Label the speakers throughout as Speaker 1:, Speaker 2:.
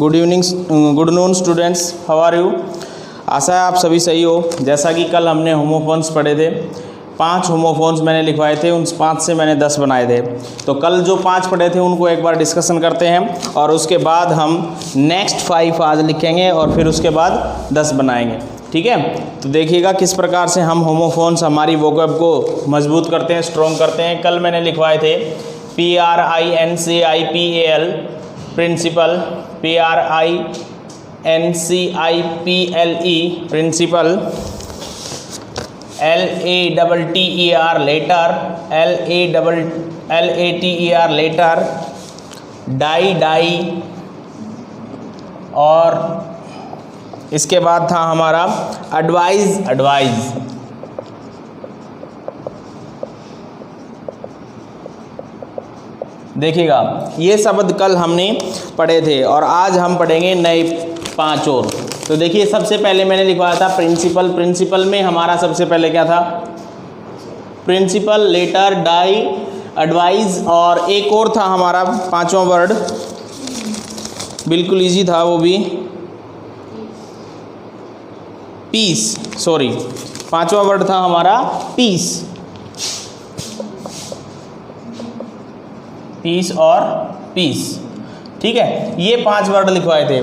Speaker 1: Good evening, good noon students, how are you. आशा है आप सभी सही हो। जैसा कि कल हमने होमोफोन्स पढ़े थे, 5 होमोफोन्स मैंने लिखवाए थे, उन 5 से मैंने 10 बनाए थे। तो कल जो 5 पढ़े थे उनको एक बार डिस्कशन करते हैं और उसके बाद हम नेक्स्ट 5 आज लिखेंगे और फिर उसके बाद 10 बनाएंगे, ठीक है। तो देखिएगा किस प्रकार से हम होमोफोन्स हमारी वोकैब को मजबूत करते हैं, स्ट्रॉन्ग करते हैं। कल मैंने लिखवाए थे PRINCIPAL principal, PRINCIPLE principle, LATTER latter, LATER later, die और इसके बाद था हमारा एडवाइज। देखिएगा ये शब्द कल हमने पढ़े थे और आज हम पढ़ेंगे नए 5 और। तो देखिए सबसे पहले मैंने लिखवाया था प्रिंसिपल। प्रिंसिपल में हमारा सबसे पहले क्या था? प्रिंसिपल, लेटर, डाई, एडवाइज और एक और था हमारा 5वां वर्ड, बिल्कुल इजी था वो भी, पीस। सॉरी, 5वां वर्ड था हमारा पीस और पीस, ठीक है। ये 5 वर्ड लिखवाए थे।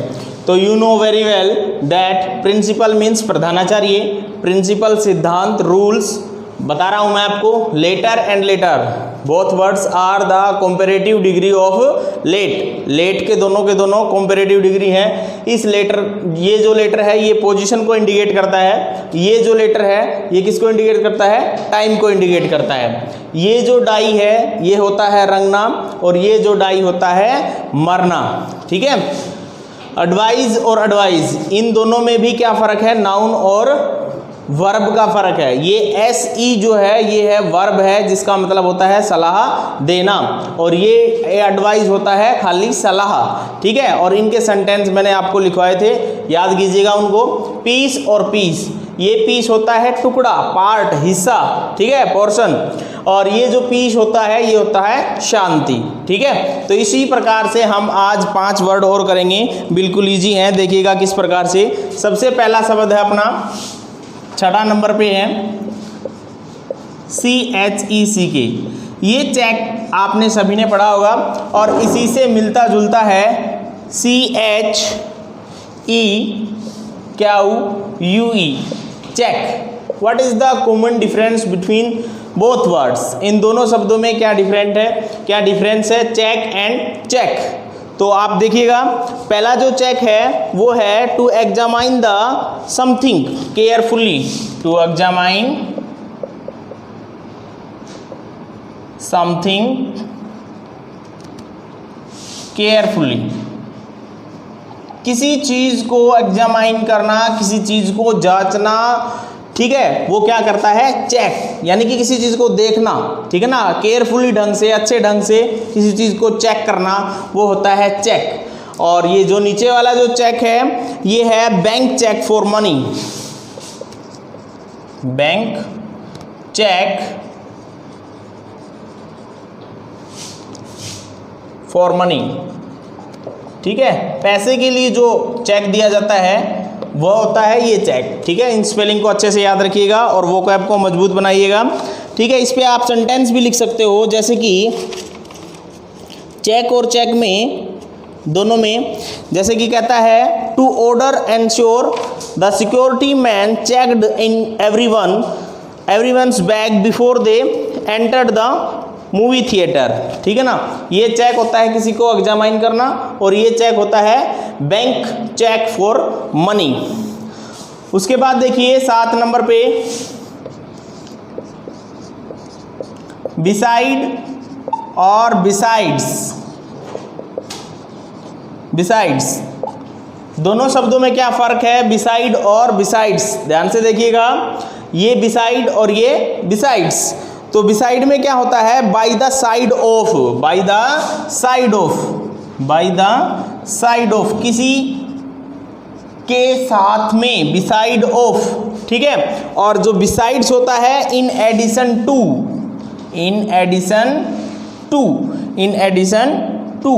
Speaker 1: तो you know very well that principal means प्रधानाचार्य, प्रिंसिपल सिद्धांत, रूल्स बता रहा हूं मैं आपको। Later and latter both words are the comparative degree of late के दोनों कंपैरेटिव डिग्री हैं। इस लेटर, ये जो लेटर है ये पोजीशन को इंडिकेट करता है, ये जो लेटर है ये किसको इंडिकेट करता है? टाइम को इंडिकेट करता है। ये जो डाई है ये होता है रंगना और ये जो डाई होता है मरना, ठीक है। एडवाइज और एडवाइज इन दोनों में भी क्या फ़र्क है? नाउन और वर्ब का फ़र्क है। ये SE जो है ये है वर्ब है, जिसका मतलब होता है सलाह देना, और ये एडवाइस होता है खाली सलाह, ठीक है। और इनके सेंटेंस मैंने आपको लिखवाए थे, याद कीजिएगा उनको। पीस और पीस, ये पीस होता है टुकड़ा, पार्ट, हिस्सा, ठीक है, पोर्शन, और ये जो पीस होता है ये होता है शांति, ठीक है। तो इसी प्रकार से हम आज 5 वर्ड और करेंगे, बिल्कुल इजी हैं। देखिएगा किस प्रकार से। सबसे पहला शब्द है अपना 6 नंबर पे है CHECK। ये चेक आपने सभी ने पढ़ा होगा और इसी से मिलता जुलता है CHEQUE cheque. What is the common difference between both words? इन दोनों शब्दों में क्या डिफरेंस है चेक एंड चेक। तो आप देखिएगा पहला जो चेक है वो है to examine the something carefully, to examine something carefully. किसी चीज को एग्जामाइन करना, किसी चीज को जांचना, ठीक है, वो क्या करता है? चेक, यानी कि किसी चीज़ को देखना, ठीक है ना, केयरफुली ढंग से, अच्छे ढंग से किसी चीज़ को चेक करना, वो होता है चेक। और ये जो नीचे वाला जो चेक है ये है bank cheque for money, bank cheque for money, ठीक है। पैसे के लिए जो चेक दिया जाता है वो होता है ये चेक, ठीक है। इन स्पेलिंग को अच्छे से याद रखिएगा और वोकैब को मजबूत बनाइएगा, ठीक है। इस पे आप सेंटेंस भी लिख सकते हो, जैसे कि चेक और चेक में दोनों में, जैसे कि कहता है to order ensure the security man checked in everyone's bag before they entered the movie theatre, ठीक है ना। ये चेक होता है किसी को एग्जामाइन करना और ये चेक होता है बैंक चेक फॉर मनी। उसके बाद देखिए 7 नंबर पे बिसाइड और बिसाइड्स दोनों शब्दों में क्या फर्क है? बिसाइड और बिसाइड्स, ध्यान से देखिएगा, ये बिसाइड और ये बिसाइड्स। तो बिसाइड में क्या होता है? By the side of, by the side of, किसी के साथ में, बिसाइड ऑफ, ठीक है। और जो बिसाइड्स होता है इन एडिशन टू,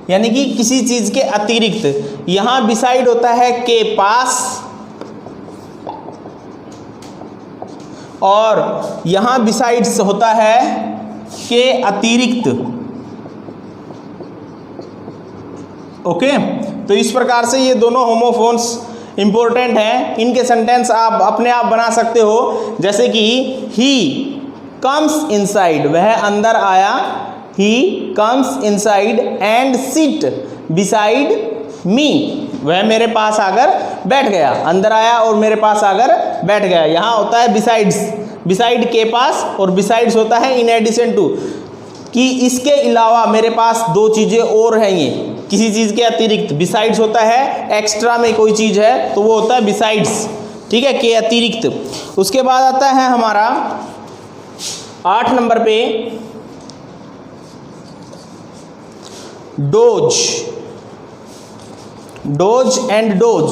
Speaker 1: यानी कि किसी चीज के अतिरिक्त। यहां बिसाइड होता है के पास, और यहां बिसाइड्स होता है के अतिरिक्त। ओके, तो इस प्रकार से ये दोनों होमोफोन्स इंपॉर्टेंट हैं। इनके सेंटेंस आप अपने आप बना सकते हो, जैसे कि ही कम्स इनसाइड, वह अंदर आया, he comes inside and sit beside me, वह मेरे पास आकर बैठ गया, अंदर आया और मेरे पास आकर बैठ गया। यहाँ होता है बिसाइड्स, बिसाइड के पास, और बिसाइड्स होता है इन एडिशन टू, कि इसके अलावा मेरे पास दो चीज़ें और हैं, ये किसी चीज़ के अतिरिक्त। बिसाइड्स होता है एक्स्ट्रा में कोई चीज़ है तो वो होता है बिसाइड्स, ठीक है, के अतिरिक्त। उसके बाद आता है हमारा 8 नंबर पे डोज, डोज एंड डोज।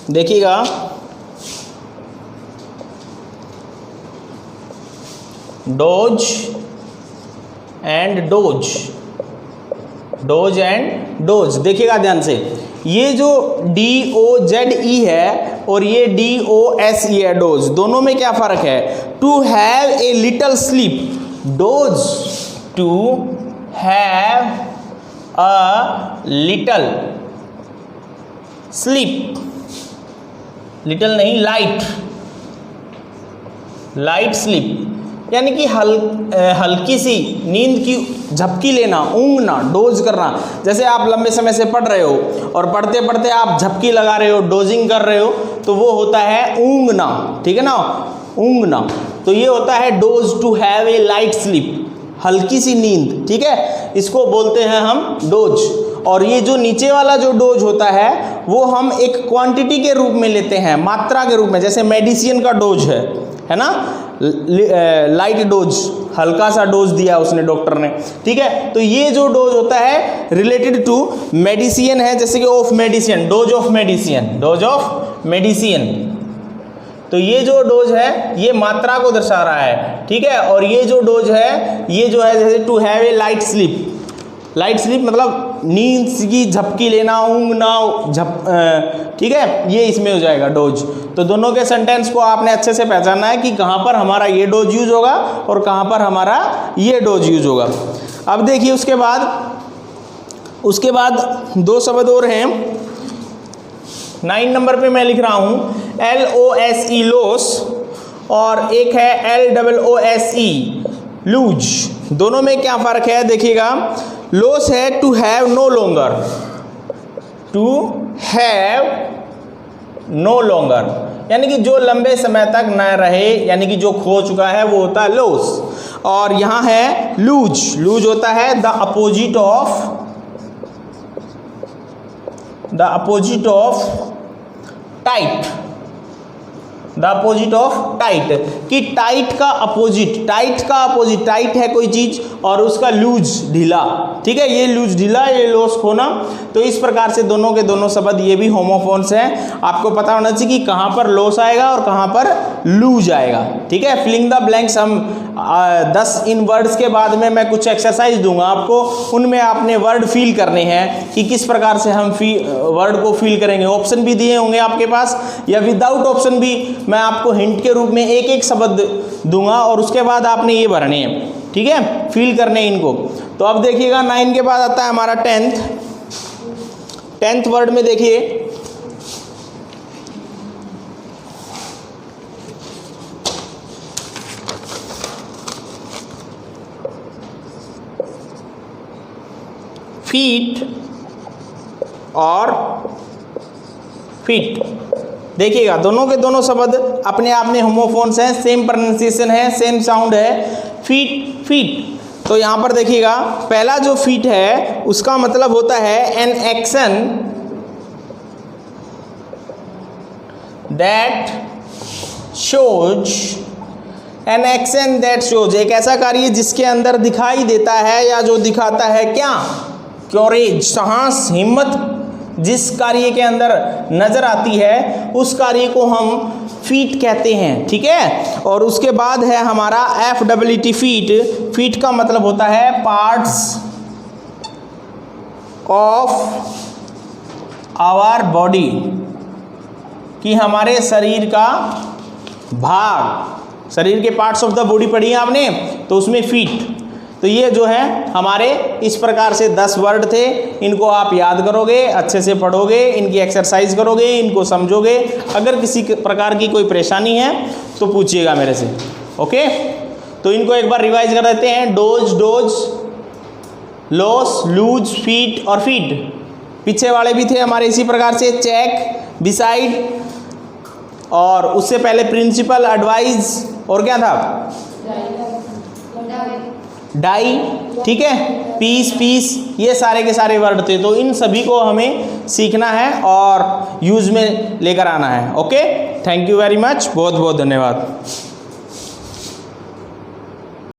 Speaker 1: देखिएगा, dose and dose, dose and dose. देखिएगा ध्यान से, ये जो DOZE है और ये DOSE है, डोज, दोनों में क्या फर्क है? To have a little sleep, doze to have a little sleep, little नहीं लाइट, लाइट स्लीप, यानी कि हल्की सी नींद की झपकी लेना, ऊँघना, डोज करना। जैसे आप लंबे समय से पढ़ रहे हो और पढ़ते पढ़ते आप झपकी लगा रहे हो, डोजिंग कर रहे हो, तो वो होता है ऊँघना, ठीक है ना, ऊँघना। तो ये होता है doze to have a light sleep, हल्की सी नींद, ठीक है, इसको बोलते हैं हम डोज। और ये जो नीचे वाला जो डोज होता है वो हम एक क्वांटिटी के रूप में लेते हैं, मात्रा के रूप में, जैसे मेडिसिन का डोज है ना, लाइट डोज, हल्का सा डोज दिया उसने डॉक्टर ने, ठीक है। तो ये जो डोज होता है रिलेटेड टू मेडिसिन है, जैसे कि of medicine, dose of medicine, dose of medicine. तो ये जो डोज है ये मात्रा को दर्शा रहा है, ठीक है। और ये जो डोज है ये जो है जैसे to have a light sleep, light sleep मतलब नींद की झपकी लेना, ऊँघना, ठीक है, ये इसमें हो जाएगा डोज। तो दोनों के सेंटेंस को आपने अच्छे से पहचानना है कि कहाँ पर हमारा ये डोज यूज होगा और कहाँ पर हमारा ये डोज यूज होगा। अब देखिए उसके बाद दो शब्द और हैं। 9 नंबर पे मैं लिख रहा हूँ LOSE लॉस, और एक है LOOSE लूज। दोनों में क्या फ़र्क है देखिएगा। लॉस है to have no longer, to have no longer, यानी कि जो लंबे समय तक न रहे, यानी कि जो खो चुका है वो होता है लॉस। और यहाँ है लूज, लूज होता है the opposite of tight, the opposite of tight, कि टाइट का अपोजिट, टाइट है कोई चीज और उसका लूज ढीला, ठीक है, ये लूज ढीला, ये लॉस खोना। तो इस प्रकार से दोनों के दोनों शब्द ये भी होमोफोन्स हैं। आपको पता होना चाहिए कि कहाँ पर लॉस आएगा और कहाँ पर लूज आएगा, ठीक है। फिलिंग द ब्लैंक्स हम 10 इन वर्ड्स के बाद में मैं कुछ एक्सरसाइज दूंगा आपको, उनमें आपने वर्ड फील करने हैं कि किस प्रकार से हम वर्ड को फील करेंगे। ऑप्शन भी दिए होंगे आपके पास, या विदाउट ऑप्शन भी मैं आपको हिंट के रूप में एक एक शब्द दूंगा और उसके बाद आपने ये भरने हैं, ठीक है, फील करने इनको। तो अब देखिएगा 9 के बाद आता है हमारा 10th वर्ड में देखिए फीट और फिट। देखिएगा दोनों के दोनों शब्द अपने आप में होमोफोन्स हैं, सेम प्रोनाउंसिएशन है, सेम साउंड है, फीट फीट। तो यहाँ पर देखिएगा पहला जो फीट है उसका मतलब होता है an action that shows, an action that shows, एक ऐसा कार्य जिसके अंदर दिखाई देता है या जो दिखाता है क्या, करेज, साहस, हिम्मत जिस कार्य के अंदर नजर आती है उस कार्य को हम फीट कहते हैं, ठीक है। और उसके बाद है हमारा FWT फीट। फीट का मतलब होता है पार्ट्स ऑफ आवर बॉडी, कि हमारे शरीर का भाग, शरीर के पार्ट्स ऑफ द बॉडी पढ़ी है आपने, तो उसमें फीट। तो ये जो है हमारे इस प्रकार से 10 वर्ड थे, इनको आप याद करोगे, अच्छे से पढ़ोगे, इनकी एक्सरसाइज करोगे, इनको समझोगे। अगर किसी प्रकार की कोई परेशानी है तो पूछिएगा मेरे से, ओके। तो इनको एक बार रिवाइज कर देते हैं। Doze, doze, loss, lose, feet और फीड। पीछे वाले भी थे हमारे इसी प्रकार से, चेक, बिसाइड, और उससे पहले प्रिंसिपल, एडवाइज, और क्या था, डाई, ठीक है, पीस, पीस, ये सारे के सारे वर्ड थे। तो इन सभी को हमें सीखना है और यूज में लेकर आना है, okay. Thank you very much, बहुत बहुत धन्यवाद।